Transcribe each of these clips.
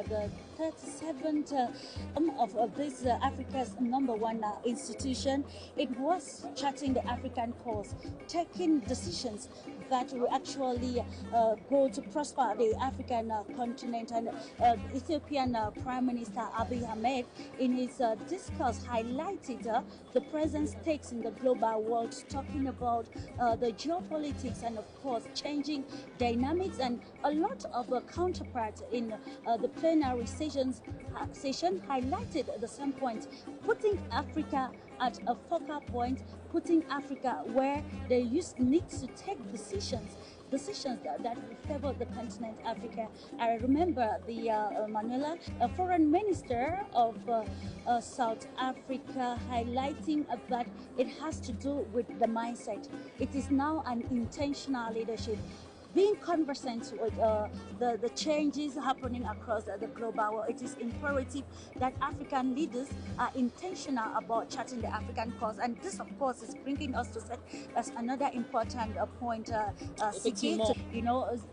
the 37th of this Africa's #1 institution. It was charting the African course, taking decisions that will actually go to prosper the African continent. And Ethiopian Prime Minister Abiy Ahmed, in his discourse, highlighted the present stakes in the global world, talking about the geopolitics and, of course, changing dynamics, and a lot of counterparts in the plenary session highlighted the same point, putting Africa at a focal point, putting Africa where they need to take decisions that will favor the continent Africa. I remember the Manuela, foreign minister of South Africa, highlighting that it has to do with the mindset. It is now an intentional leadership. Being conversant with the changes happening across the global world, it is imperative that African leaders are intentional about charting the African course. And this, of course, is bringing us to set as another important point,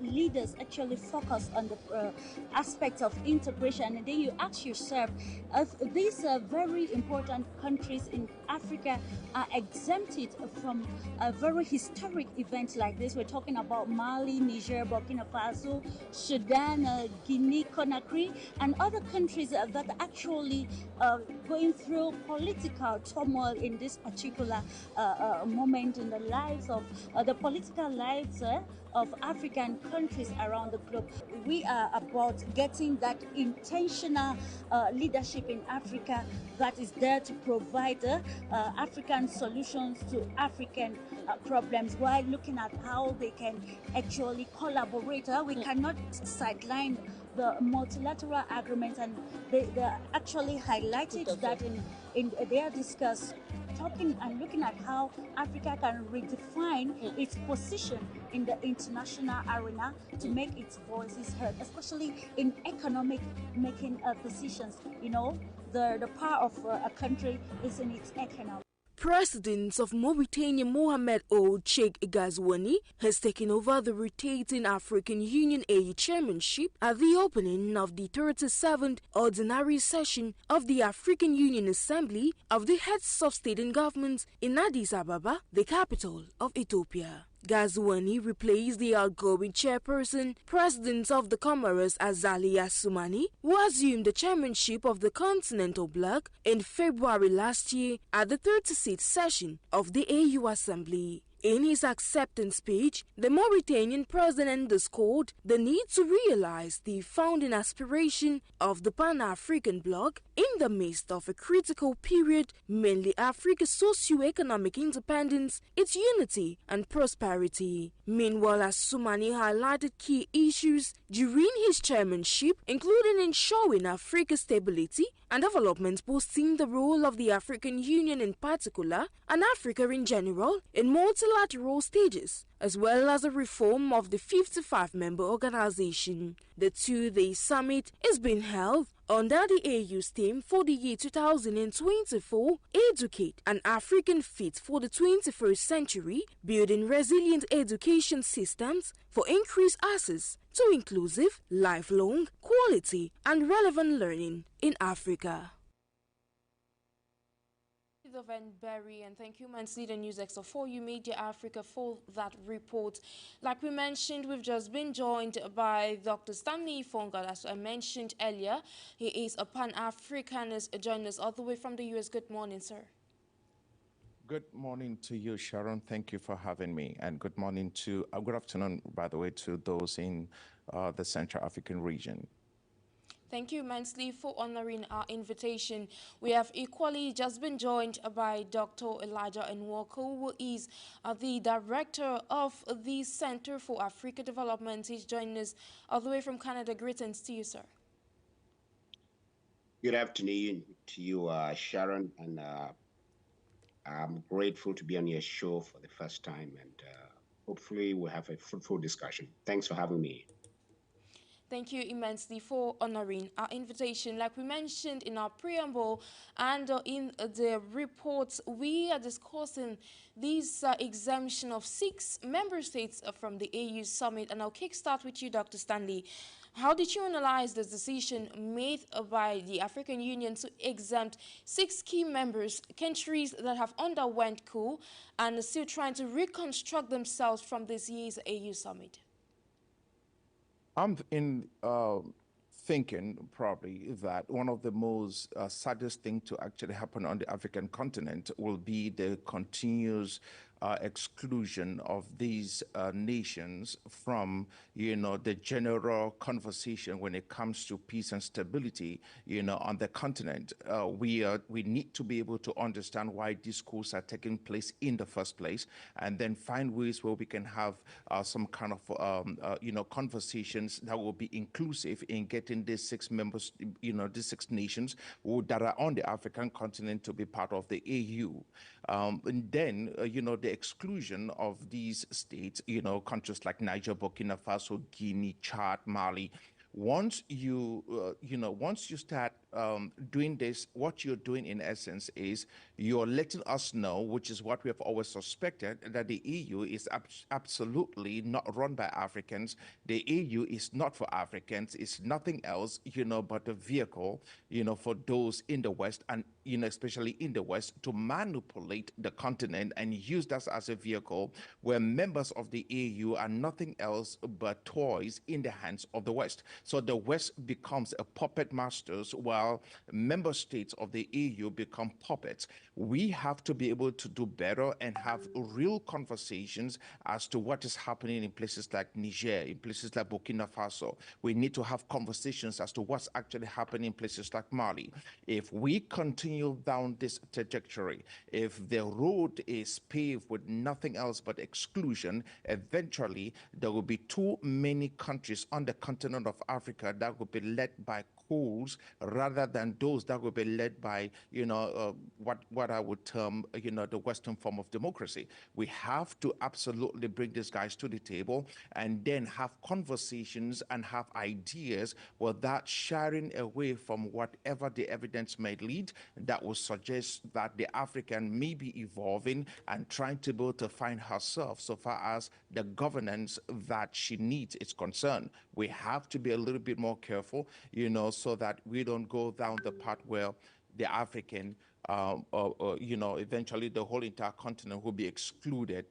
leaders actually focus on the aspects of integration. And then you ask yourself, if these very important countries in Africa are exempted from a very historic event like this. We're talking about Mali, Niger, Burkina Faso, Sudan, Guinea, Conakry, and other countries that are actually going through political turmoil in this particular moment in the lives of the political lives of African countries around the globe. We are about getting that intentional leadership in Africa that is there to provide African solutions to African problems, while looking at how they can actually collaborate. We cannot sideline the multilateral agreements, and they actually highlighted that in their discuss, talking and looking at how Africa can redefine its position in the international arena to make its voices heard, especially in economic making decisions. You know, the power of a country is in its economy. President of Mauritania Mohamed Ould Cheikh Ghazouani has taken over the rotating African Union AU chairmanship at the opening of the 37th ordinary session of the African Union Assembly of the Heads of State and Government in Addis Ababa, the capital of Ethiopia. Ghazouani replaced the outgoing chairperson, President of the Comoros Azali Assoumani, who assumed the chairmanship of the Continental Bloc in February last year at the 36th session of the AU Assembly. In his acceptance speech, the Mauritanian president underscored the need to realize the founding aspiration of the Pan-African bloc in the midst of a critical period, mainly Africa's socio-economic independence, its unity and prosperity. Meanwhile, Assoumani highlighted key issues during his chairmanship, including ensuring Africa's stability and development, boosting the role of the African Union in particular and Africa in general in multilateral stages, as well as a reform of the 55-member organization. The two-day summit is being held under the AU's theme for the year 2024, Educate an African Fit for the 21st Century, building resilient education systems for increased access to inclusive, lifelong, quality, and relevant learning in Africa. Barry, and thank you, Mansley, the News Extra for you, Media Africa, for that report. Like we mentioned, we've just been joined by Dr. Stanley FONGOD, as I mentioned earlier. He is a Pan-Africanist, joining us all the way from the U.S. Good morning, sir. Good morning to you, Sharon. Thank you for having me. And good morning to, good afternoon, by the way, to those in the Central African region. Thank you immensely for honoring our invitation. We have equally just been joined by Dr. Elijah NJIX, who is the director of the Center for Africa Development. He's joining us all the way from Canada. Greetings to you, sir. Good afternoon to you, Sharon, and I'm grateful to be on your show for the first time, and hopefully we'll have a fruitful discussion. Thanks for having me. Thank you immensely for honoring our invitation. Like we mentioned in our preamble and in the report, we are discussing this exemption of 6 member states from the AU summit. And I'll kickstart with you, Dr. Stanley. How did you analyze this decision made by the African Union to exempt 6 key members, countries that have underwent coup and are still trying to reconstruct themselves from this year's AU summit? I'm in thinking probably that one of the most saddest things to actually happen on the African continent will be the continuous exclusion of these nations from, the general conversation when it comes to peace and stability, on the continent. We need to be able to understand why these coups are taking place in the first place, and then find ways where we can have some kind of, conversations that will be inclusive in getting these 6 members, these 6 nations that are on the African continent to be part of the AU. And then, the exclusion of these states, countries like Niger, Burkina Faso, Guinea, Chad, Mali. Once you start doing this, what you're doing in essence is you're letting us know, which is what we have always suspected, that the EU is absolutely not run by Africans. The EU is not for Africans. It's nothing else, but a vehicle, for those in the West and, especially in the West, to manipulate the continent and use that as a vehicle where members of the EU are nothing else but toys in the hands of the West. So the West becomes a puppet masters while member states of the EU become puppets. We have to be able to do better and have real conversations as to what is happening in places like Niger, in places like Burkina Faso. We need to have conversations as to what's actually happening in places like Mali. If we continue down this trajectory, if the road is paved with nothing else but exclusion, eventually there will be too many countries on the continent of Africa that will be led by coups rather than those that will be led by, what I would term, the Western form of democracy. We have to absolutely bring these guys to the table and then have conversations and have ideas without sharing away from whatever the evidence may lead that will suggest that the African may be evolving and trying to be able to find herself so far as the governance that she needs is concerned. We have to be a little bit more careful, so that we don't go down the path where the African, eventually the whole entire continent will be excluded,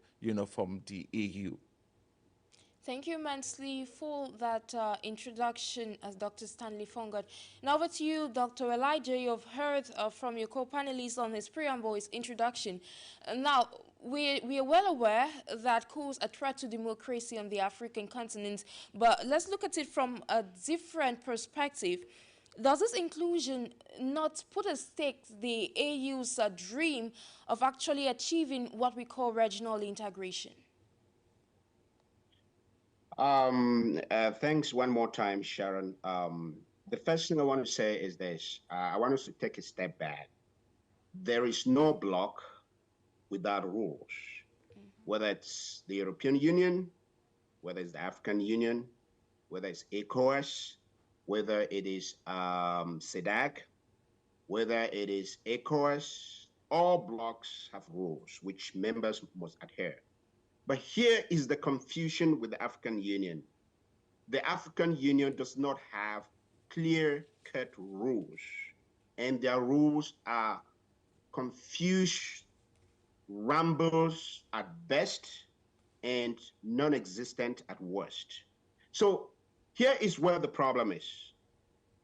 from the EU. Thank you immensely for that introduction as Dr. Stanley FONGOD. Now over to you, Dr. Elijah. You've heard from your co-panelists on his preamble, his introduction. Now, we are well aware that coups are a threat to democracy on the African continent, but let's look at it from a different perspective. Does this inclusion not put at stake the AU's dream of actually achieving what we call regional integration? Thanks one more time, Sharon. The first thing I want to say is this. I want us to take a step back. There is no bloc without rules, whether it's the European Union, whether it's the African Union, whether it's ECOWAS, whether it is SEDAC, whether it is ECOWAS, all blocs have rules which members must adhere. But here is the confusion with the African Union. The African Union does not have clear-cut rules, and their rules are confused rambles at best and non-existent at worst. So here is where the problem is.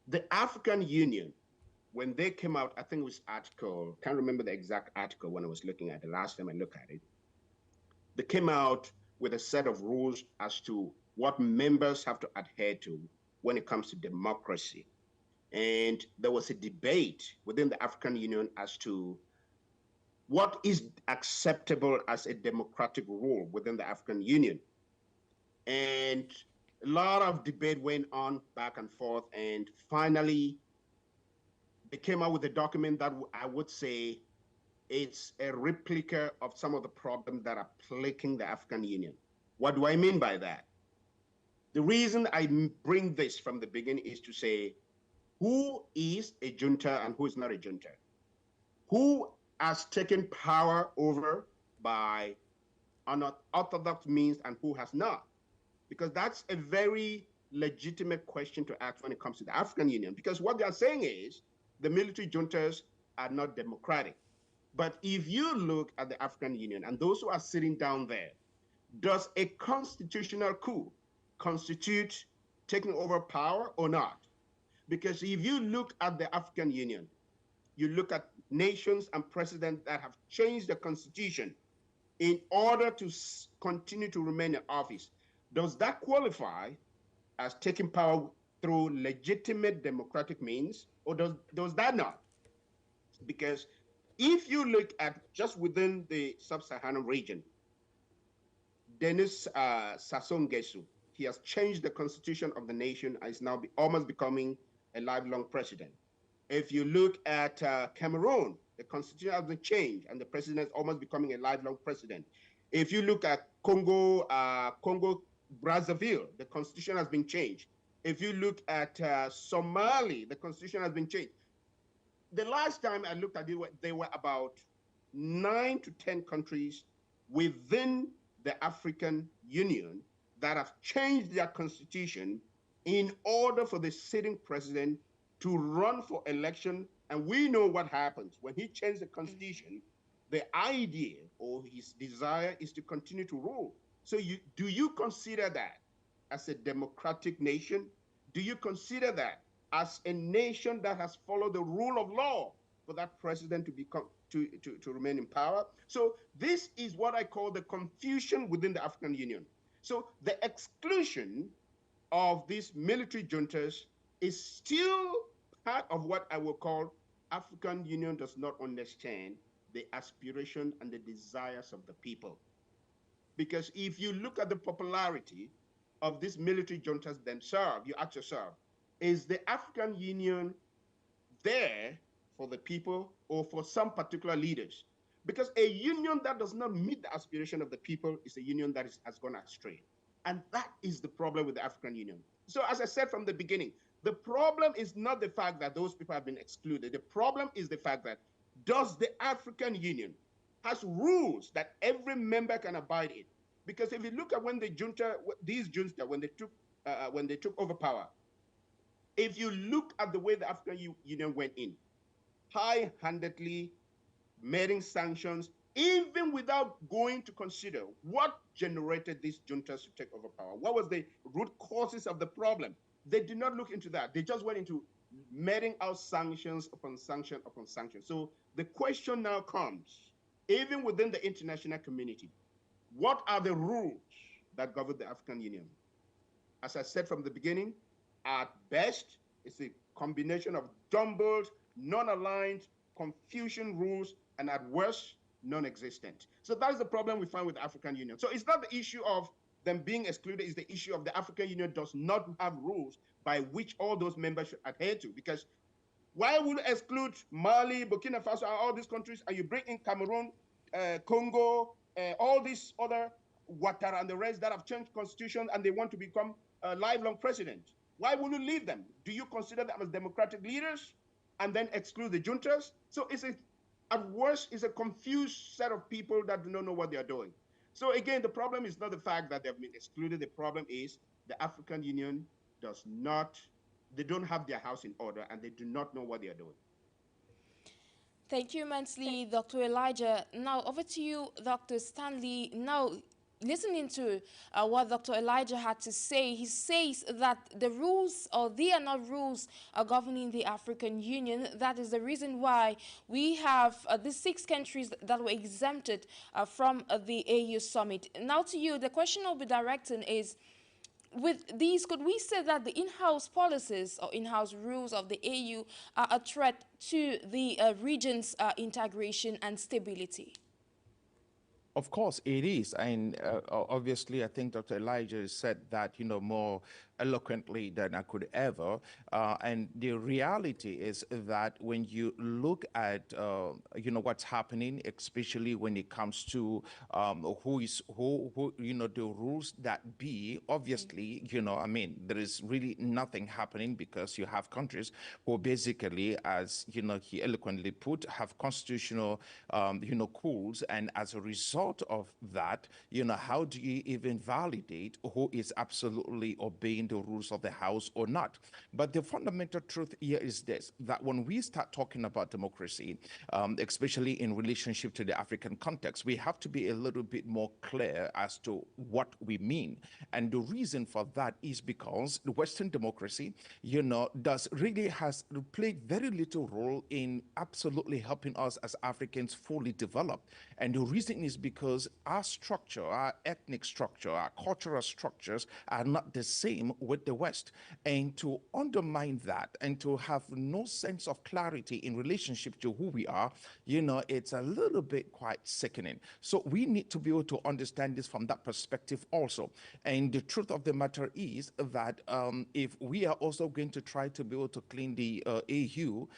The African Union, when they came out, I think it was article, can't remember the exact article when I was looking at it, last time I looked at it, they came out with a set of rules as to what members have to adhere to when it comes to democracy. And there was a debate within the African Union as to what is acceptable as a democratic rule within the African Union. And a lot of debate went on back and forth, and finally they came out with a document that I would say it's a replica of some of the problems that are plaguing the African Union. What do I mean by that? The reason I bring this from the beginning is to say, who is a junta and who is not a junta? Who has taken power over by unorthodox means and who has not? Because that's a very legitimate question to ask when it comes to the African Union, because what they are saying is the military juntas are not democratic. But if you look at the African Union and those who are sitting down there, does a constitutional coup constitute taking over power or not? Because if you look at the African Union, you look at nations and presidents that have changed the constitution in order to continue to remain in office. Does that qualify as taking power through legitimate democratic means, or does that not? Because if you look at just within the sub-Saharan region, Denis Sassou Nguesso, he has changed the constitution of the nation and is now almost becoming a lifelong president. If you look at Cameroon, the constitution has been changed and the president is almost becoming a lifelong president. If you look at Congo, Brazzaville, the constitution has been changed. If you look at Somali, the constitution has been changed. The last time I looked at it, there were about 9 to 10 countries within the African Union that have changed their constitution in order for the sitting president to run for election. And we know what happens when he changed the constitution. The idea or his desire is to continue to rule. So do you consider that as a democratic nation? Do you consider that as a nation that has followed the rule of law for that president to become to remain in power? So this is what I call the confusion within the African Union. So the exclusion of these military juntas is still part of what I will call African Union does not understand the aspiration and the desires of the people. Because if you look at the popularity of these military juntas themselves, you ask yourself, is the African Union there for the people or for some particular leaders? Because a union that does not meet the aspiration of the people is a union that has gone astray. And that is the problem with the African Union. So as I said from the beginning, the problem is not the fact that those people have been excluded. The problem is the fact that does the African Union has rules that every member can abide in? Because if you look at when the junta, these junta, when they took over power, if you look at the way the African Union went in, high-handedly making sanctions, even without going to consider what generated these juntas to take over power. What was the root causes of the problem? They did not look into that. They just went into meting out sanctions upon sanction upon sanction. So the question now comes, even within the international community, what are the rules that govern the African Union? As I said from the beginning, at best, it's a combination of jumbled, non-aligned, confusion rules, and at worst, non-existent. So that is the problem we find with the African Union. So it's not the issue of them being excluded, it's the issue of the African Union does not have rules by which all those members should adhere to. Because why would you exclude Mali, Burkina Faso, and all these countries, and you bring in Cameroon, Congo, all these other Ouattara and the rest that have changed constitution and they want to become a lifelong president? Why would you leave them? Do you consider them as democratic leaders and then exclude the juntas? So at worst, it's a confused set of people that do not know what they are doing. So again, the problem is not the fact that they've been excluded. The problem is the African Union they don't have their house in order and they do not know what they are doing. Thank you immensely, Dr. Elijah. Now over to you, Dr. Stanley. Now, listening to what Dr. Elijah had to say, he says that the rules, or they are not rules governing the African Union. That is the reason why we have the 6 countries that were exempted from the AU summit. Now to you, the question I'll be directing is, with these, could we say that the in-house policies or in-house rules of the AU are a threat to the region's integration and stability? Of course, it is. And obviously, I think Dr. Elijah said that, more eloquently than I could ever. And the reality is that when you look at, what's happening, especially when it comes to who, the rules that be, obviously, there is really nothing happening because you have countries who basically, as, he eloquently put, have constitutional, coups. And as a result, result of that, how do you even validate who is absolutely obeying the rules of the house or not? But the fundamental truth here is this, that when we start talking about democracy, especially in relationship to the African context, we have to be a little bit more clear as to what we mean. And the reason for that is because the Western democracy, has played very little role in absolutely helping us as Africans fully develop. And the reason is because our structure, our ethnic structure, our cultural structures are not the same with the West. And to undermine that and to have no sense of clarity in relationship to who we are, it's a little bit quite sickening. So we need to be able to understand this from that perspective also. And the truth of the matter is that if we are also going to try to be able to clean the AU,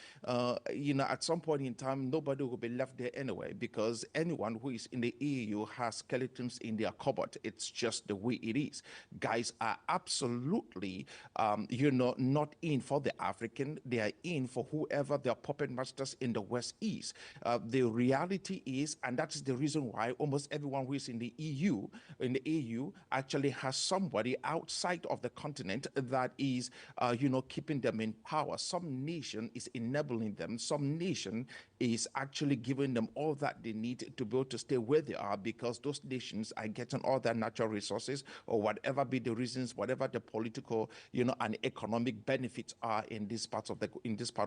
at some point in time, nobody will be left there anyway, because anyone who is in the AU has skeletons in their cupboard. It's just the way it is. Guys are absolutely, not in for the African. They are in for whoever their puppet masters in the West is. The reality is, and that is the reason why almost everyone who is in the AU, actually has somebody outside of the continent that is, keeping them in power. Some nation is enabling them. Some nation is actually giving them all that they need to be able to stay where they are, because those nations are getting all their natural resources, or whatever be the reasons, whatever the political, and economic benefits are in this part of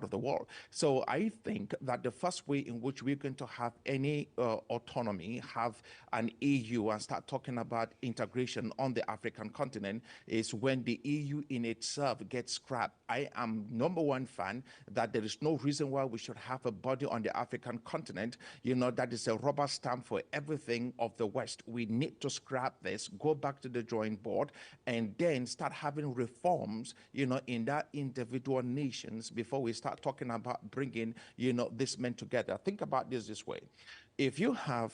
the world. So I think that the first way in which we're going to have any autonomy, have an EU, and start talking about integration on the African continent is when the EU in itself gets scrapped. I am #1 fan that there is no reason why we should have a body on the African continent, that is a rubber stamp for everything of the West. We need to scrap this, go back to the drawing board, and then start having reforms, in that individual nations before we start talking about bringing, these men together. Think about this way. If you have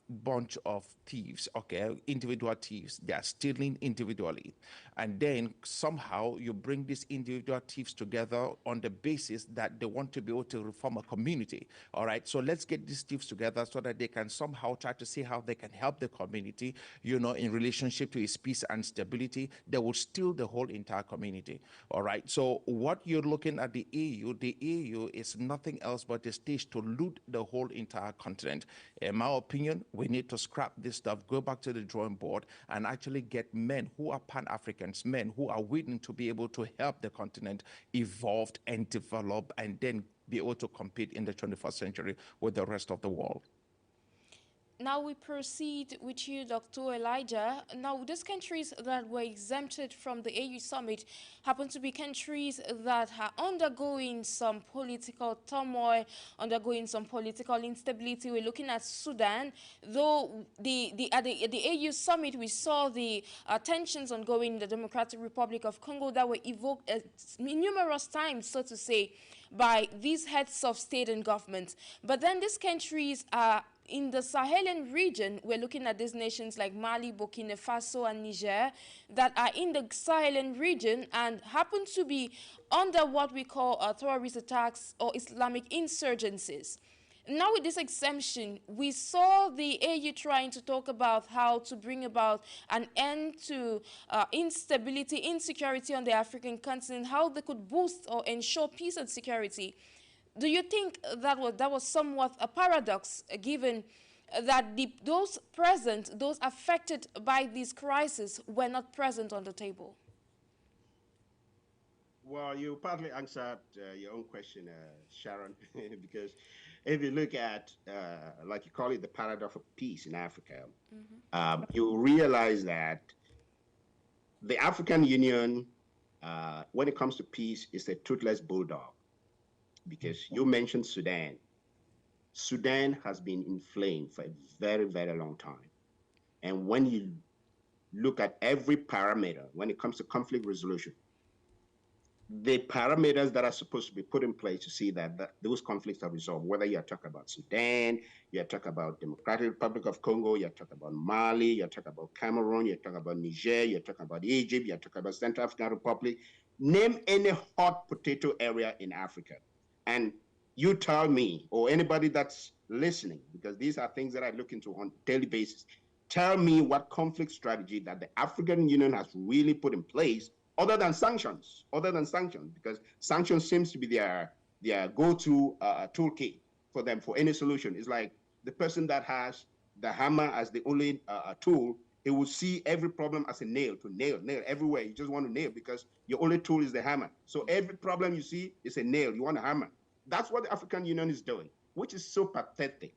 bunch of thieves, okay, individual thieves, they are stealing individually, and then somehow you bring these individual thieves together on the basis that they want to be able to reform a community. All right, so let's get these thieves together so that they can somehow try to see how they can help the community, in relationship to its peace and stability. They will steal the whole entire community. All right, so what you're looking at the EU is nothing else but a stage to loot the whole entire continent. In my opinion, we need to scrap this stuff, go back to the drawing board, and actually get men who are Pan-Africans, men who are willing to be able to help the continent evolve and develop, and then be able to compete in the 21st century with the rest of the world. Now we proceed with you, Dr. Elijah. Now, these countries that were exempted from the AU summit happen to be countries that are undergoing some political turmoil, undergoing some political instability. We're looking at Sudan. Though at the AU summit, we saw the tensions ongoing in the Democratic Republic of Congo that were evoked numerous times, so to say, by these heads of state and government. But then these countries are in the Sahelian region. We're looking at these nations like Mali, Burkina Faso, and Niger that are in the Sahelian region and happen to be under what we call terrorist attacks or Islamic insurgencies. Now with this exemption, we saw the AU trying to talk about how to bring about an end to instability, insecurity on the African continent, how they could boost or ensure peace and security. Do you think that was somewhat a paradox, given that those affected by this crisis were not present on the table? Well, you partly answered your own question, Sharon, because if you look at, like you call it, the paradox of peace in Africa, you realize that the African Union, when it comes to peace, is a toothless bulldog. Because you mentioned Sudan. Sudan has been inflamed for a very, very long time. And when you look at every parameter, when it comes to conflict resolution, the parameters that are supposed to be put in place to see that those conflicts are resolved, whether you're talking about Sudan, you're talking about Democratic Republic of Congo, you're talking about Mali, you're talking about Cameroon, you're talking about Niger, you're talking about Egypt, you're talking about Central African Republic, name any hot potato area in Africa. And you tell me, or anybody that's listening, because these are things that I look into on a daily basis. Tell me what conflict strategy that the African Union has really put in place other than sanctions, because sanctions seems to be their go-to toolkit for them for any solution. It's like the person that has the hammer as the only tool, it will see every problem as a nail everywhere. You just want to nail because your only tool is the hammer. So every problem you see is a nail. You want a hammer. That's what the African Union is doing, which is so pathetic.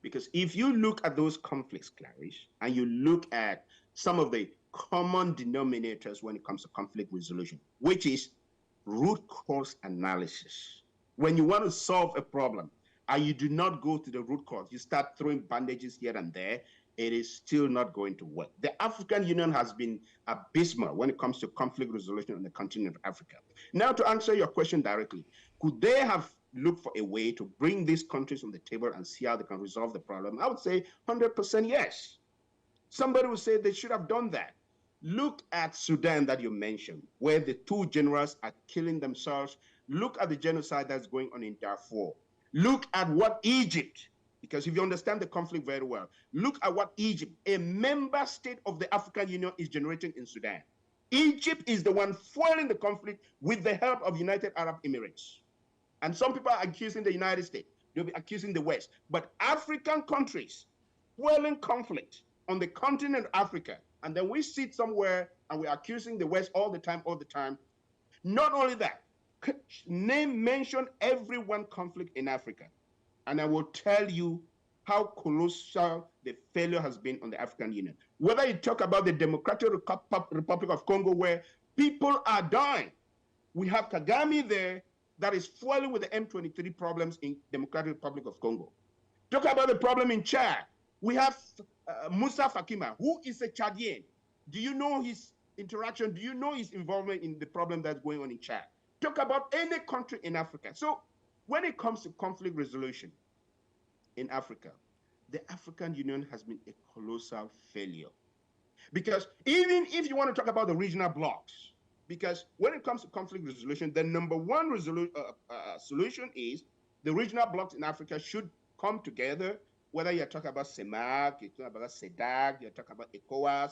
Because if you look at those conflicts, Clarice, and you look at some of the common denominators when it comes to conflict resolution, which is root cause analysis. When you want to solve a problem and you do not go to the root cause, you start throwing bandages here and there, it is still not going to work. The African Union has been abysmal when it comes to conflict resolution on the continent of Africa. Now, to answer your question directly, could they have looked for a way to bring these countries on the table and see how they can resolve the problem? I would say 100% yes. Somebody would say they should have done that. Look at Sudan that you mentioned, where the two generals are killing themselves. Look at the genocide that's going on in Darfur. Look at what Egypt, because if you understand the conflict very well, look at what Egypt, a member state of the African Union, is generating in Sudan. Egypt is the one fueling the conflict with the help of United Arab Emirates. And some people are accusing the United States. They'll be accusing the West. But African countries fueling conflict on the continent of Africa, and then we sit somewhere and we're accusing the West all the time. Not only that, mention every one conflict in Africa, and I will tell you how colossal the failure has been on the African Union. Whether you talk about the Democratic Republic of Congo, where people are dying, we have Kagame there that is fueling with the M23 problems in Democratic Republic of Congo. Talk about the problem in Chad. We have Moussa Fakima, who is a Chadian. Do you know his interaction? Do you know his involvement in the problem that's going on in Chad? Talk about any country in Africa. So when it comes to conflict resolution in Africa, the African Union has been a colossal failure. Because even if you want to talk about the regional blocks, because when it comes to conflict resolution, the number one solution is the regional blocks in Africa should come together, whether you're talking about CEMAC, you're talking about SEDAC, you're talking about ECOWAS,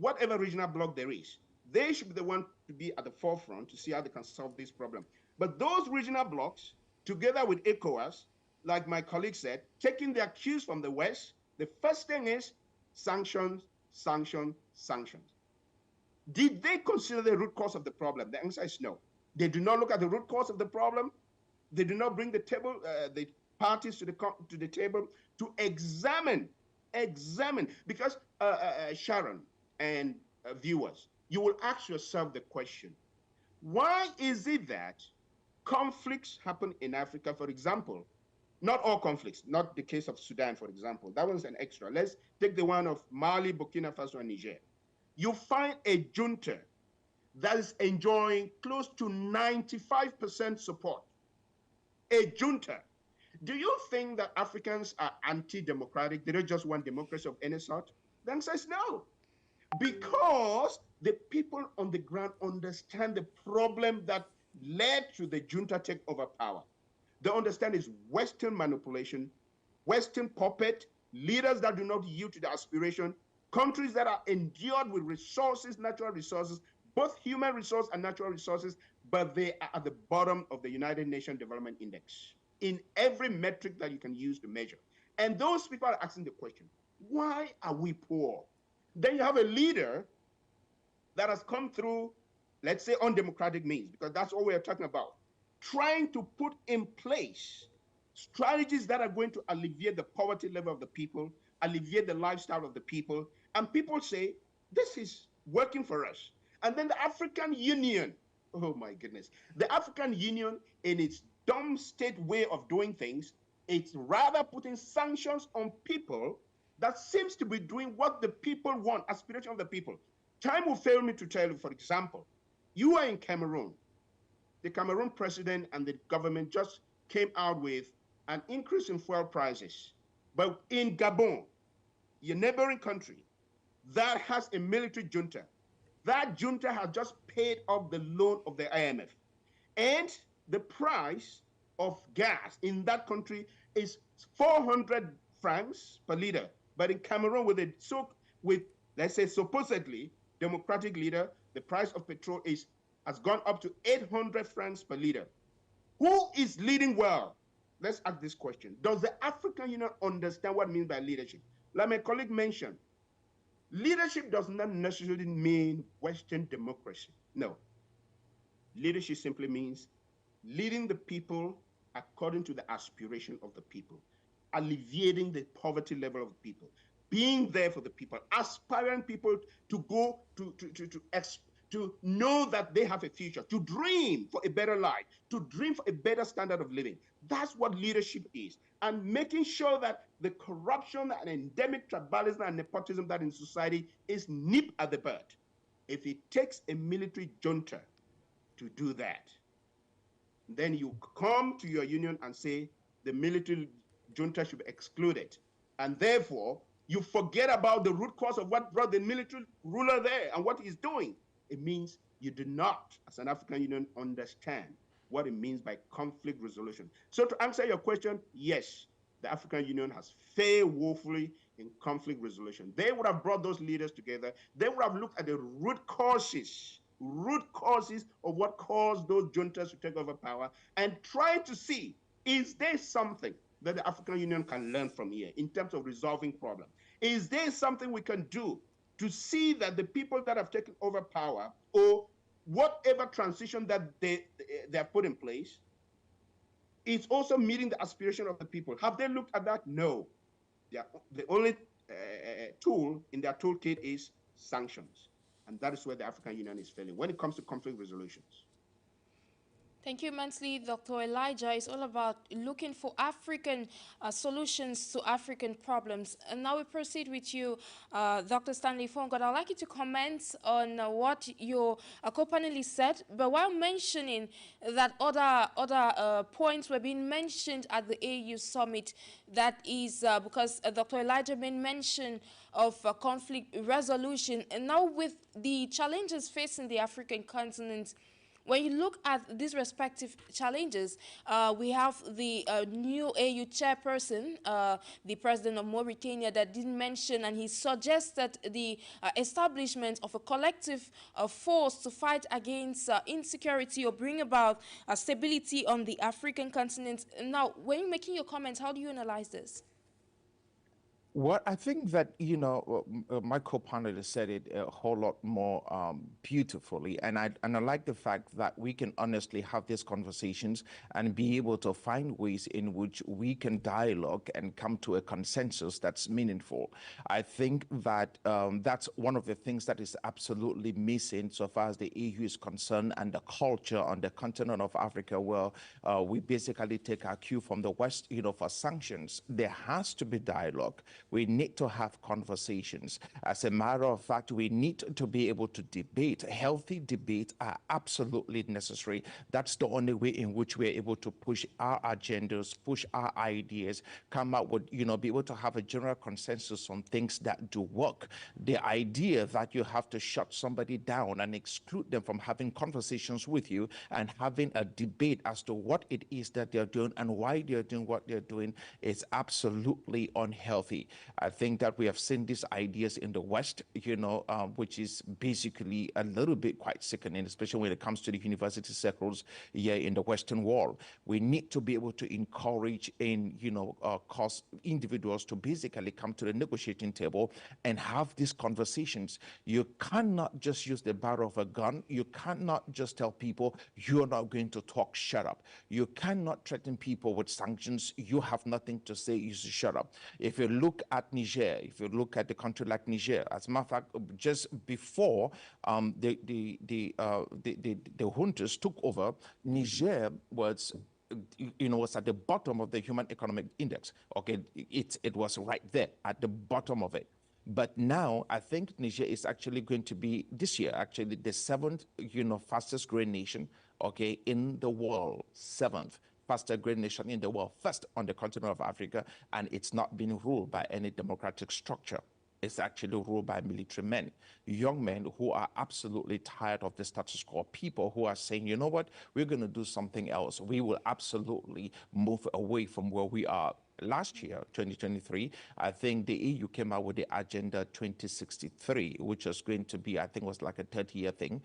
whatever regional bloc there is, they should be the one to be at the forefront to see how they can solve this problem. But those regional blocs, together with ECOWAS, like my colleague said, taking their cues from the West, the first thing is sanctions, sanctions, sanctions. Did they consider the root cause of the problem? The answer is no. They do not look at the root cause of the problem. They do not bring the parties to the table to examine, because Sharon and viewers, you will ask yourself the question, why is it that conflicts happen in Africa? For example, not all conflicts, not the case of Sudan, for example. That one's an extra. Let's take the one of Mali, Burkina Faso, and Niger. You find a junta that is enjoying close to 95% support. A junta. Do you think that Africans are anti-democratic? They don't just want democracy of any sort? The answer is no. Because the people on the ground understand the problem that led to the junta take over power. They understand it's Western manipulation, Western puppet, leaders that do not yield to the aspiration, countries that are endured with resources, natural resources, both human resource and natural resources, but they are at the bottom of the United Nations Development Index in every metric that you can use to measure. And those people are asking the question, why are we poor? Then you have a leader that has come through, let's say, undemocratic means, because that's all we're talking about, trying to put in place strategies that are going to alleviate the poverty level of the people, alleviate the lifestyle of the people. And people say, this is working for us. And then the African Union, oh my goodness, the African Union in its dumb state way of doing things, it's rather putting sanctions on people that seems to be doing what the people want, aspiration of the people. Time will fail me to tell you, for example, you are in Cameroon. The Cameroon president and the government just came out with an increase in fuel prices. But in Gabon, your neighboring country, that has a military junta. That junta has just paid off the loan of the IMF. And the price of gas in that country is 400 francs per liter. But in Cameroon, with let's say supposedly democratic leader, the price of petrol has gone up to 800 francs per liter. Who is leading well? Let's ask this question. Does the African Union understand what it means by leadership? Like my colleague mentioned, leadership does not necessarily mean Western democracy. No. Leadership simply means leading the people according to the aspiration of the people, alleviating the poverty level of the people, being there for the people, aspiring people to go to know that they have a future, to dream for a better life, to dream for a better standard of living. That's what leadership is. And making sure that the corruption and endemic tribalism and nepotism that in society is nipped at the bud. If it takes a military junta to do that, then you come to your union and say the military junta should be excluded. And therefore, you forget about the root cause of what brought the military ruler there and what he's doing. It means you do not, as an African Union, understand what it means by conflict resolution. So to answer your question, yes, the African Union has failed woefully in conflict resolution. They would have brought those leaders together. They would have looked at the root causes of what caused those juntas to take over power and try to see, is there something that the African Union can learn from here in terms of resolving problems? Is there something we can do to see that the people that have taken over power or whatever transition that they have put in place is also meeting the aspiration of the people? Have they looked at that? No. The only tool in their toolkit is sanctions. And that is where the African Union is failing when it comes to conflict resolutions. Thank you immensely, Dr. Elijah. It's all about looking for African solutions to African problems. And now we proceed with you, Dr. Stanley FONGOD. I'd like you to comment on what your co-panelists said, but while mentioning that other points were being mentioned at the AU summit, that is because Dr. Elijah made mention of conflict resolution. And now with the challenges facing the African continent, when you look at these respective challenges, we have the new AU chairperson, the president of Mauritania, that didn't mention, and he suggested the establishment of a collective force to fight against insecurity or bring about stability on the African continent. Now, when you're making your comments, how do you analyze this? Well, I think that, my co-panelist said it a whole lot more beautifully. And I like the fact that we can honestly have these conversations and be able to find ways in which we can dialogue and come to a consensus that's meaningful. I think that that's one of the things that is absolutely missing so far as the EU is concerned, and the culture on the continent of Africa, where we basically take our cue from the West, for sanctions. There has to be dialogue. We need to have conversations. As a matter of fact, we need to be able to debate. Healthy debates are absolutely necessary. That's the only way in which we're able to push our agendas, push our ideas, come up with, be able to have a general consensus on things that do work. The idea that you have to shut somebody down and exclude them from having conversations with you and having a debate as to what it is that they're doing and why they're doing what they're doing is absolutely unhealthy. I think that we have seen these ideas in the West, which is basically a little bit quite sickening, especially when it comes to the university circles here in the Western world. We need to be able to encourage and, cause individuals to basically come to the negotiating table and have these conversations. You cannot just use the barrel of a gun. You cannot just tell people you're not going to talk, shut up. You cannot threaten people with sanctions. You have nothing to say, you should shut up. If you look at Niger, if you look at the country like Niger, as a matter of fact, just before the juntas took over, Niger was was at the bottom of the Human Economic Index. Okay, it was right there at the bottom of it. But now I think Niger is actually going to be this year actually the 7th, fastest growing nation, okay, in the world, 7th fastest growing nation in the world, first on the continent of Africa, and it's not being ruled by any democratic structure. is actually ruled by military men, young men who are absolutely tired of the status quo, people who are saying, you know what, we're going to do something else. We will absolutely move away from where we are. Last year, 2023, I think the EU came out with the Agenda 2063, which was going to be, I think was like a 30-year thing,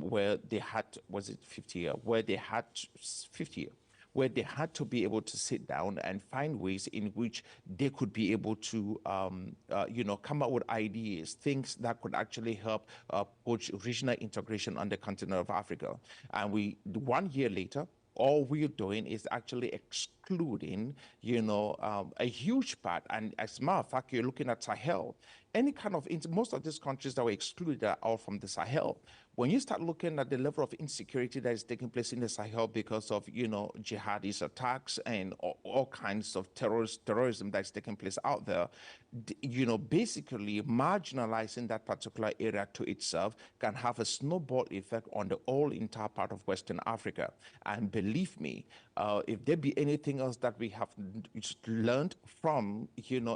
where they had, was it 50 year, where they had 50 year, where they had to be able to sit down and find ways in which they could be able to, come up with ideas, things that could actually help push regional integration on the continent of Africa. And 1 year later, all we're doing is actually excluding, a huge part. And as a matter of fact, you're looking at Sahel. Any kind of, most of these countries that were excluded are all from the Sahel. When you start looking at the level of insecurity that is taking place in the Sahel because of, jihadist attacks and all kinds of terrorism that's taking place out there, basically marginalizing that particular area to itself can have a snowball effect on the whole entire part of Western Africa. And believe me, if there be anything else that we have learned from,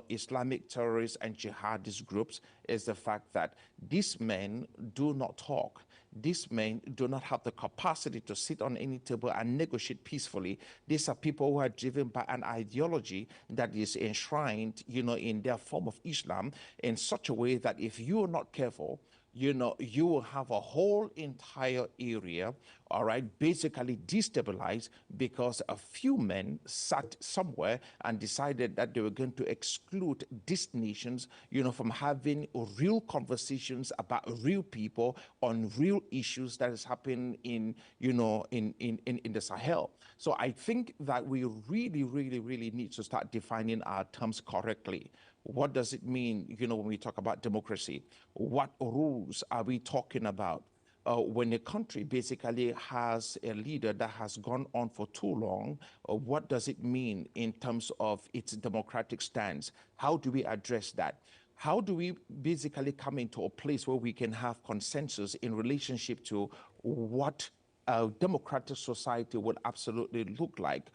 Islamic terrorists and jihadist groups, is the fact that these men do not talk. These men do not have the capacity to sit on any table and negotiate peacefully. These are people who are driven by an ideology that is enshrined, in their form of Islam in such a way that if you are not careful, you will have a whole entire area, all right, basically destabilized because a few men sat somewhere and decided that they were going to exclude these nations, from having real conversations about real people on real issues that is happening in the Sahel. So I think that we really, really, really need to start defining our terms correctly. What does it mean, when we talk about democracy? What rules are we talking about? When a country basically has a leader that has gone on for too long, what does it mean in terms of its democratic stance? How do we address that? How do we basically come into a place where we can have consensus in relationship to what a democratic society would absolutely look like?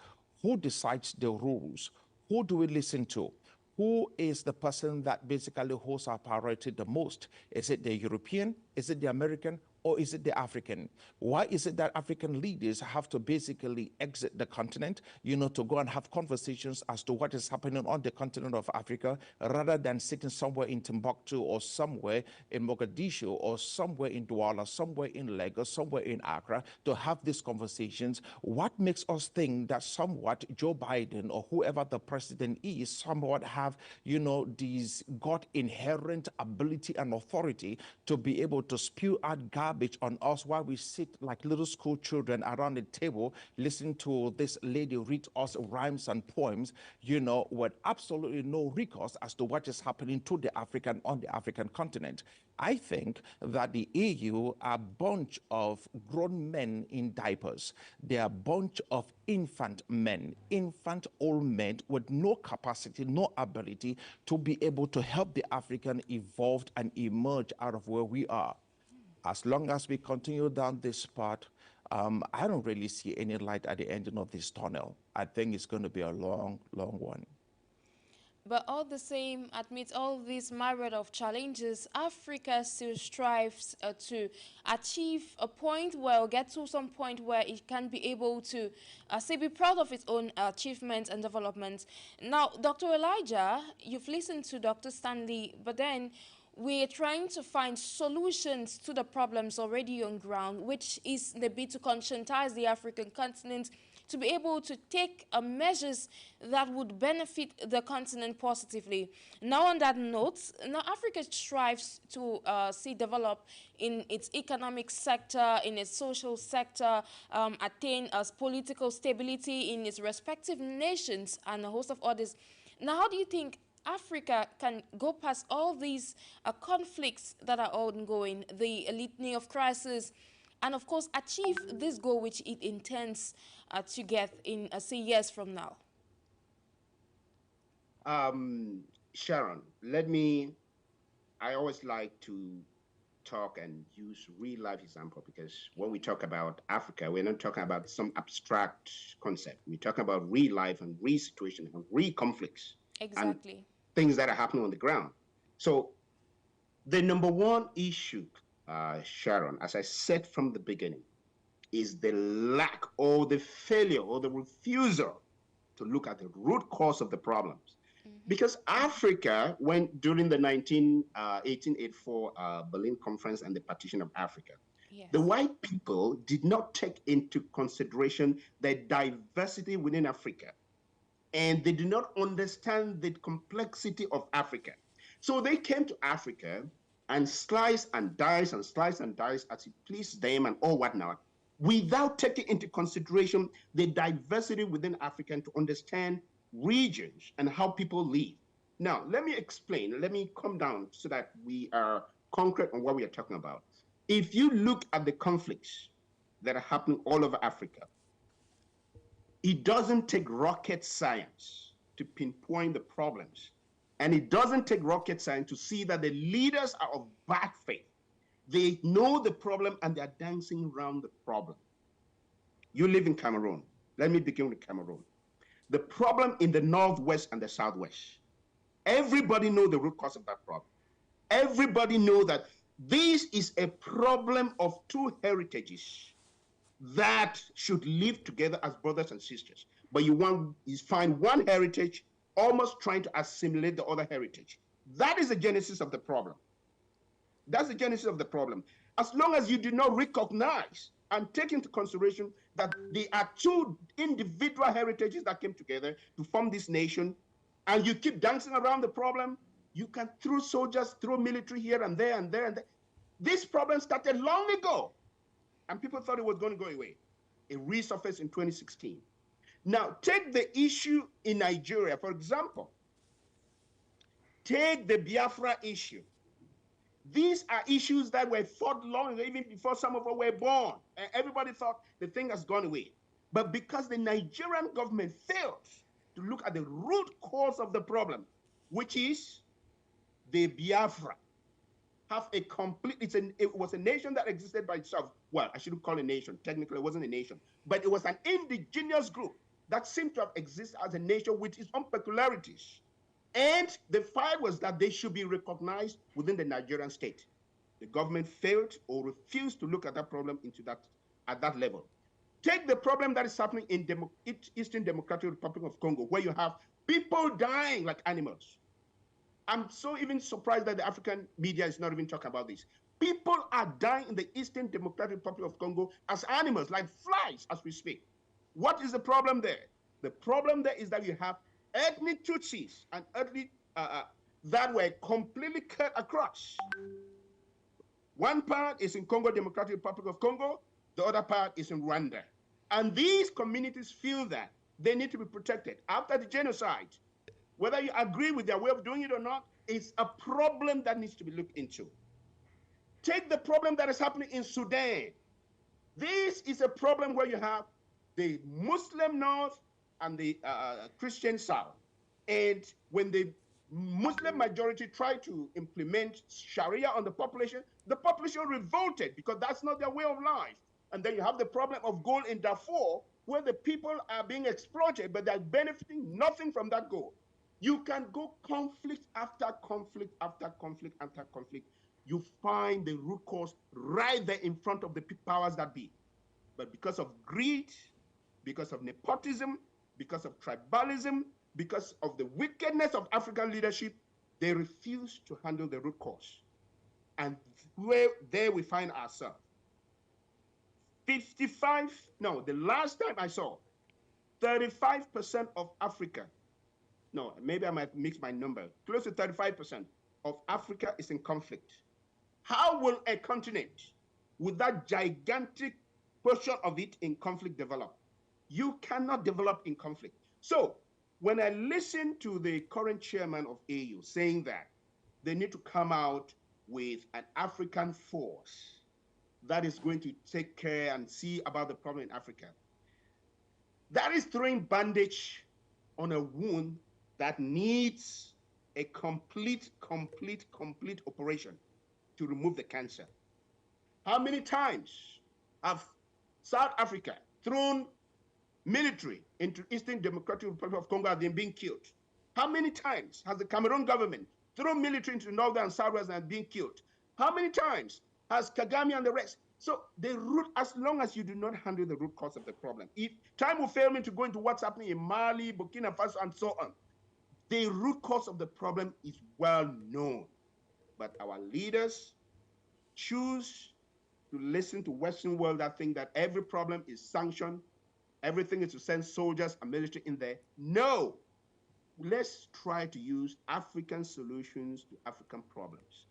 Who decides the rules? Who do we listen to? Who is the person that basically holds our priority the most? Is it the European? Is it the American? Or is it the African? Why is it that African leaders have to basically exit the continent, to go and have conversations as to what is happening on the continent of Africa, rather than sitting somewhere in Timbuktu or somewhere in Mogadishu or somewhere in Douala, somewhere in Lagos, somewhere in Accra, to have these conversations? What makes us think that somewhat Joe Biden or whoever the president is somewhat have, these got inherent ability and authority to be able to spew out garbage on us while we sit like little school children around the table listening to this lady read us rhymes and poems, with absolutely no recourse as to what is happening to the African on the African continent? I think that the EU are a bunch of grown men in diapers. They are a bunch of infant old men with no capacity, no ability to be able to help the African evolve and emerge out of where we are. As long as we continue down this path, I don't really see any light at the end of this tunnel. I think it's going to be a long, long one. But all the same, amidst all these myriad of challenges, Africa still strives to achieve a point where, or get to some point where it can be able to say be proud of its own achievements and developments. Now, Dr. Elijah, you've listened to Dr. Stanley, but then we're trying to find solutions to the problems already on ground, which is the bit to conscientize the African continent to be able to take measures that would benefit the continent positively. Now, on that note, now Africa strives to see develop in its economic sector, in its social sector, attain political stability in its respective nations and a host of others. Now, how do you think Africa can go past all these conflicts that are ongoing, the litany of crisis, and of course achieve this goal which it intends to get in, say, years from now? Sharon, I always like to talk and use real life example, because when we talk about Africa, we're not talking about some abstract concept. We're talking about real life and real situation and real conflicts. Exactly. And things that are happening on the ground. So The number one issue, Sharon, as I said from the beginning, is the lack or the failure or the refusal to look at the root cause of the problems. Because Africa, during the 1884 Berlin Conference and the partition of Africa, yes, the white people did not take into consideration the diversity within Africa. And they did not understand the complexity of Africa. So they came to Africa and slice and dice and slice and dice as it pleased them and all whatnot, without taking into consideration the diversity within Africa and to understand regions and how people live. Now, let me explain. Let me come down so that we are concrete on what we are talking about. If you look at the conflicts that are happening all over Africa, it doesn't take rocket science to pinpoint the problems. And it doesn't take rocket science to see that the leaders are of bad faith. They know the problem and they're dancing around the problem. You live in Cameroon. Let me begin with Cameroon. The problem in the Northwest and the Southwest. Everybody knows the root cause of that problem. Everybody knows that this is a problem of two heritages that should live together as brothers and sisters. But you find one heritage almost trying to assimilate the other heritage. That is the genesis of the problem. That's the genesis of the problem. As long as you do not recognize and take into consideration that there are two individual heritages that came together to form this nation, and you keep dancing around the problem, you can throw soldiers, throw military here and there and there and there. This problem started long ago, and people thought it was going to go away. It resurfaced in 2016. Now, take the issue in Nigeria, for example. Take the Biafra issue. These are issues that were fought long ago, even before some of us were born. And everybody thought the thing has gone away. But because the Nigerian government failed to look at the root cause of the problem, which is the Biafra, have a complete, it was a nation that existed by itself. Well, I shouldn't call it a nation. Technically, it wasn't a nation. But it was an indigenous group that seemed to have existed as a nation with its own peculiarities. And the fight was that they should be recognized within the Nigerian state. The government failed or refused to look at that problem at that level. Take the problem that is happening in Eastern Democratic Republic of Congo, where you have people dying like animals. I'm so even surprised that the African media is not even talking about this. People are dying in the Eastern Democratic Republic of Congo as animals, like flies, as we speak. What is the problem there? The problem there is that you have ethnic Tutsis and ethnic that were completely cut across. One part is in Congo Democratic Republic of Congo, the other part is in Rwanda. And these communities feel that they need to be protected after the genocide. Whether you agree with their way of doing it or not, it's a problem that needs to be looked into. Take the problem that is happening in Sudan. This is a problem where you have the Muslim North and the Christian South. And when the Muslim majority tried to implement Sharia on the population revolted because that's not their way of life. And then you have the problem of gold in Darfur, where the people are being exploited, but they're benefiting nothing from that gold. You can go conflict after conflict after conflict after conflict. You find the root cause right there in front of the powers that be. But because of greed, because of nepotism, because of tribalism, because of the wickedness of African leadership, they refuse to handle the root cause. And there we find ourselves. The last time I saw, 35% of Africa, no, maybe I might mix my number, close to 35% of Africa is in conflict. How will a continent with that gigantic portion of it in conflict develop? You cannot develop in conflict. So when I listen to the current chairman of AU saying that they need to come out with an African force that is going to take care and see about the problem in Africa, that is throwing bandage on a wound that needs a complete operation to remove the cancer. How many times have South Africa thrown military into Eastern Democratic Republic of Congo and then being killed? How many times has the Cameroon government through military into northern and southwest and being killed? How many times has Kagame and the rest? So the root, as long as you do not handle the root cause of the problem, if time will fail me to go into what's happening in Mali, Burkina Faso, and so on, the root cause of the problem is well known. But our leaders choose to listen to Western world that think that every problem is sanctioned, everything is to send soldiers and military in there. No, let's try to use African solutions to African problems.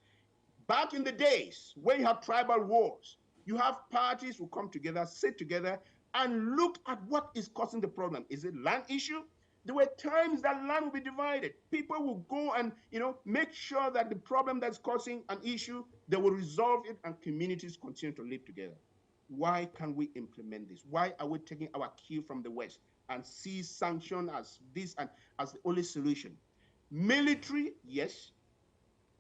Back in the days when you have tribal wars, you have parties who come together, sit together, and look at what is causing the problem. Is it land issue? There were times that land will be divided. People will go and make sure that the problem that's causing an issue, they will resolve it, and communities continue to live together. Why can't we implement this? Why are we taking our cue from the West and see sanction as this and as the only solution? Military, yes.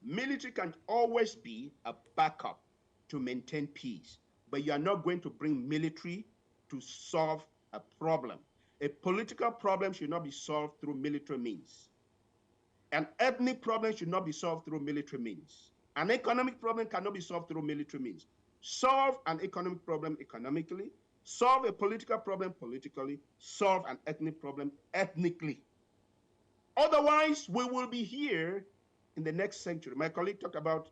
Military can always be a backup to maintain peace, but you are not going to bring military to solve a problem. A political problem should not be solved through military means. An ethnic problem should not be solved through military means. An economic problem cannot be solved through military means. Solve an economic problem economically, solve a political problem politically, solve an ethnic problem ethnically. Otherwise, we will be here in the next century. My colleague talked about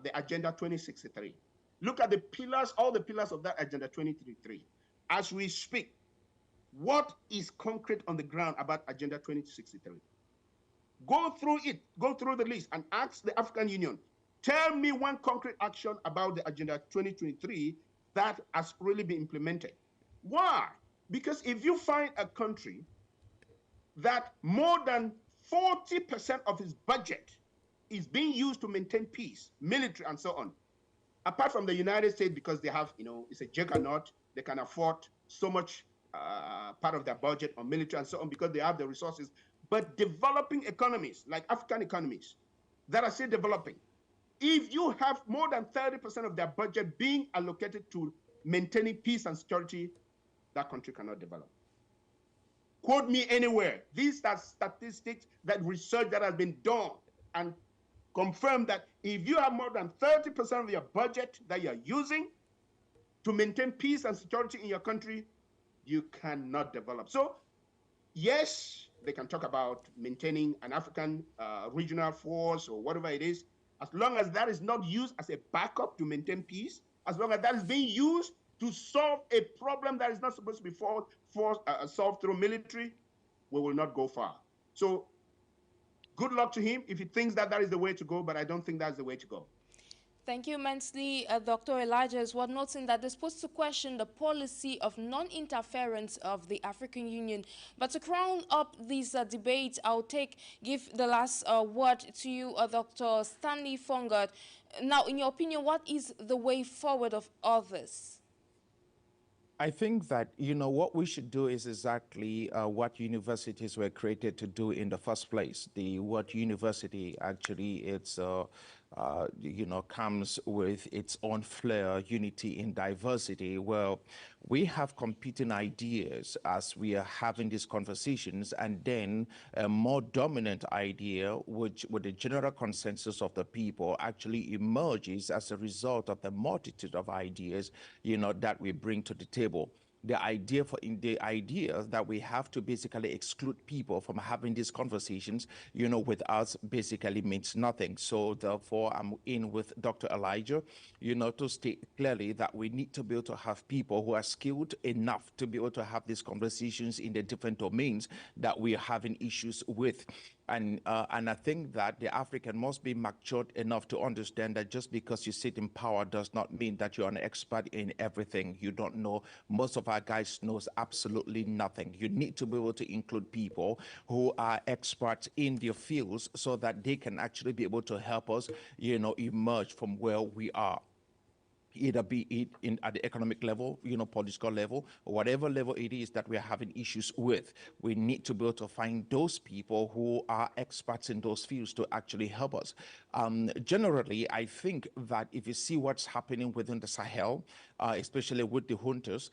the Agenda 2063. Look at the pillars, all the pillars of that Agenda 2033. As we speak, what is concrete on the ground about Agenda 2063? Go through it, go through the list and ask the African Union, tell me one concrete action about the Agenda 2023 that has really been implemented. Why? Because if you find a country that more than 40% of its budget is being used to maintain peace, military, and so on, apart from the United States, because they have, it's a juggernaut, they can afford so much part of their budget on military and so on because they have the resources. But developing economies, like African economies, that are still developing, if you have more than 30% of their budget being allocated to maintaining peace and security, that country cannot develop. Quote me anywhere. These are statistics, that research that has been done and confirmed that if you have more than 30% of your budget that you're using to maintain peace and security in your country, you cannot develop. So, yes, they can talk about maintaining an African regional force or whatever it is, as long as that is not used as a backup to maintain peace, as long as that is being used to solve a problem that is not supposed to be solved through military, we will not go far. So good luck to him if he thinks that that is the way to go, but I don't think that's the way to go. Thank you immensely, Dr. Elijah, as well, noting that they're supposed to question the policy of non-interference of the African Union. But to crown up these debates, I'll give the last word to you, Dr. Stanley FONGOD. Now, in your opinion, what is the way forward of all this? I think that, what we should do is exactly what universities were created to do in the first place. The word university, actually, it's comes with its own flair, unity in diversity. Well, we have competing ideas as we are having these conversations, and then a more dominant idea, which with the general consensus of the people actually emerges as a result of the multitude of ideas, that we bring to the table. The idea that we have to basically exclude people from having these conversations, with us basically means nothing. So therefore, I'm in with Dr. Elijah, to state clearly that we need to be able to have people who are skilled enough to be able to have these conversations in the different domains that we are having issues with. And I think that the African must be matured enough to understand that just because you sit in power does not mean that you're an expert in everything. You don't know. Most of our guys knows absolutely nothing. You need to be able to include people who are experts in their fields so that they can actually be able to help us, emerge from where we are. Either be it at the economic level, political level, or whatever level it is that we are having issues with. We need to be able to find those people who are experts in those fields to actually help us. Generally, I think that if you see what's happening within the Sahel, especially with the juntas,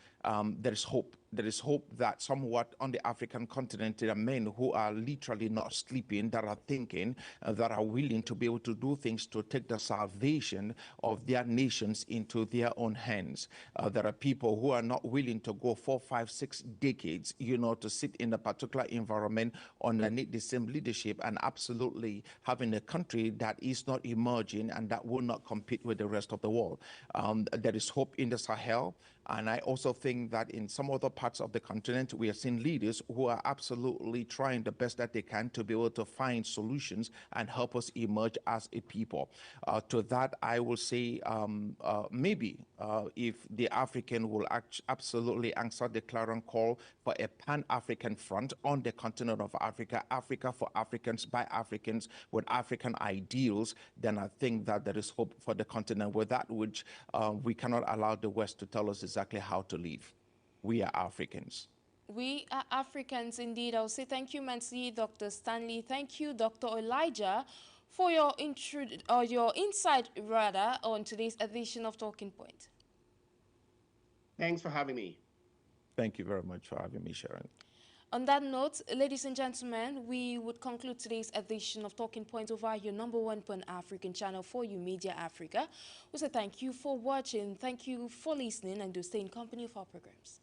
there is hope. there is hope that somewhat on the African continent, there are men who are literally not sleeping, that are thinking, that are willing to be able to do things to take the salvation of their nations into their own hands. There are people who are not willing to go 4, 5, 6 decades, to sit in a particular environment underneath the same leadership and absolutely having a country that is not emerging and that will not compete with the rest of the world. There is hope in the Sahel. And I also think that in some other parts of the continent, we are seeing leaders who are absolutely trying the best that they can to be able to find solutions and help us emerge as a people. To that, I will say maybe if the African will absolutely answer the clarion call for a Pan-African front on the continent of Africa, Africa for Africans, by Africans, with African ideals, then I think that there is hope for the continent. With that, which we cannot allow the West to tell us exactly how to live. We are Africans. We are Africans indeed. I'll say thank you, Mansi, Dr. Stanley. Thank you, Dr. Elijah, for your insight on today's edition of Talking Point. Thanks for having me. Thank you very much for having me, Sharon. On that note, ladies and gentlemen, we would conclude today's edition of Talking Point over your #1 Pan-African channel for you, Media Africa. We say thank you for watching, thank you for listening, and do stay in company of our programs.